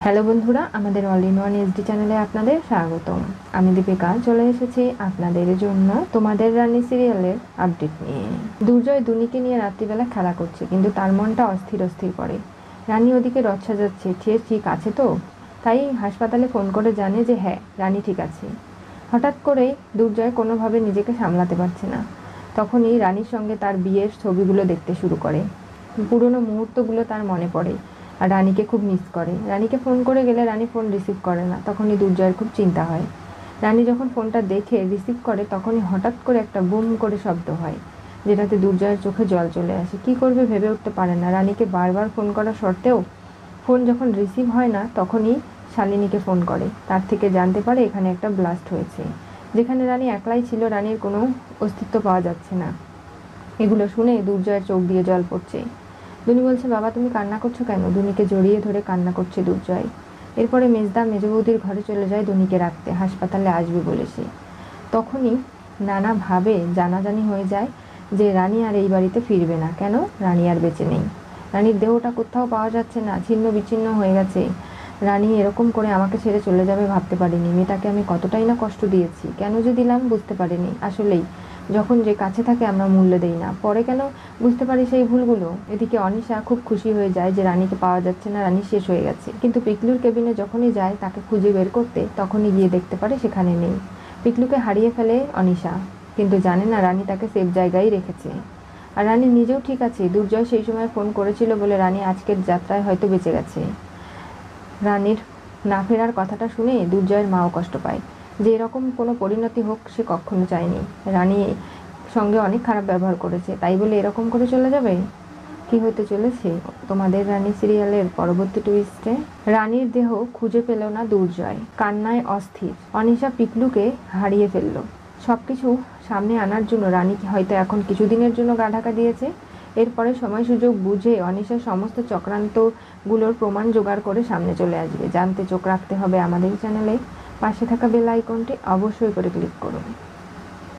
Hello বন্ধুরা, আমাদের all in one SD চ্যানেলে আপনাদের স্বাগতম। আমি দীপিকা চলে এসেছি আপনাদের জন্য তোমাদের রানী সিরিয়ালের আপডেট নিয়ে। দুর্জয় দুনিকে নিয়ে রাত্রিবেলা খেলা করছে, কিন্তু তার মনটা অস্থির অস্থির করে। রানী ওদিকে রথ সাজাচ্ছে, সে ঠিক আছে তো? তাই হাসপাতালে ফোন করে জানে যে হ্যাঁ, রানী ঠিক আছে। হঠাৎ করেই দুর্জয় কোনোভাবে নিজেকে সামলাতে পারছে না। তখনই রানীর সঙ্গে তার বিয়ের ছবিগুলো দেখতে শুরু করে। পুরনো মুহূর্তগুলো তার মনে পড়ে, আর রানীকে খুব মিস করে। রানীকে ফোন করে গেলে রানী ফোন রিসিভ করে না, তখনই দুর্জয়ের খুব চিন্তা হয়। রানী যখন ফোনটা দেখে রিসিভ করে, তখনই হঠাৎ করে একটা বুম করে শব্দ হয়, যেটাতে দুর্জয়ের চোখে জল চলে আসে। কী করবে ভেবে উঠতে পারে না। রানীকে বারবার ফোন করা সত্ত্বেও ফোন যখন রিসিভ হয় না, তখনই শালিনীকে ফোন করে। তার থেকে জানতে পারে এখানে একটা ব্লাস্ট হয়েছে। যেখানে রানী একলাই ছিল, রানীর কোনো অস্তিত্ব পাওয়া যাচ্ছে না। এগুলো শুনে দুর্জয়ের চোখ দিয়ে জল পড়ছে। দুনি বলছে, বাবা তুমি কান্না করছো কেন? দুনিকে জড়িয়ে ধরে কান্না করছে দুর্জয়। এরপরে মেজদা মেজ বৌদির ঘরে চলে যায় দুনিকে রাখতে, হাসপাতালে আসবে বলে সে। তখনই নানাভাবে জানাজানি হয়ে যায় যে রানী আর এই বাড়িতে ফিরবে না। কেন? রানী আর বেঁচে নেই। রানীর দেহটা কোথাও পাওয়া যাচ্ছে না, ছিন্ন বিচ্ছিন্ন হয়ে গেছে। রানী এরকম করে আমাকে ছেড়ে চলে যাবে ভাবতে পারিনি। মেয়েটাকে আমি কতটাই না কষ্ট দিয়েছি, কেন যে দিলাম বুঝতে পারিনি। আসলেই যখন যে কাছে থাকে আমরা মূল্য দেই না, পরে কেন বুঝতে পারি সেই ভুলগুলো। এদিকে অনিশা খুব খুশি হয়ে যায় যে রানীকে পাওয়া যাচ্ছে না, রানী শেষ হয়ে গেছে। কিন্তু পিকলুর কেবিনে যখনই যায় তাকে খুঁজে বের করতে, তখনই গিয়ে দেখতে পারে সেখানে নেই। পিকলুকে হারিয়ে ফেলে অনিশা, কিন্তু জানে না রানী তাকে সেফ জায়গায় রেখেছে। আর রানী নিজেও ঠিক আছে। দুর্জয় সেই সময় ফোন করেছিল বলে রানী আজকের যাত্রায় হয়তো বেঁচে গেছে। রানীর না ফেরার কথাটা শুনে দুর্জয়ের মাও কষ্ট পায়, যে এরকম কোনো পরিণতি হোক সে কখনো চায়নি। রানী সঙ্গে অনেক খারাপ ব্যবহার করেছে, তাই বলে এরকম করে চলে যাবে? কি হতে চলেছে তোমাদের রানী সিরিয়ালের পরবর্তী টুইস্টে? রানীর দেহ খুঁজে পেল না দুর্জয়, কান্নায় অস্থির। অনিশা পিকলুকে হারিয়ে ফেলল। সবকিছু সামনে আনার জন্য রানী হয়তো এখন কিছুদিনের জন্য গা ঢাকা দিয়েছে। এরপরে সময় সুযোগ বুঝে অনিশার সমস্ত চক্রান্তগুলোর প্রমাণ জোগাড় করে সামনে চলে আসবে। জানতে চোখ রাখতে হবে আমাদের চ্যানেলে। পাশে থাকা বেল আইকনটি অবশ্যই করে ক্লিক করুন।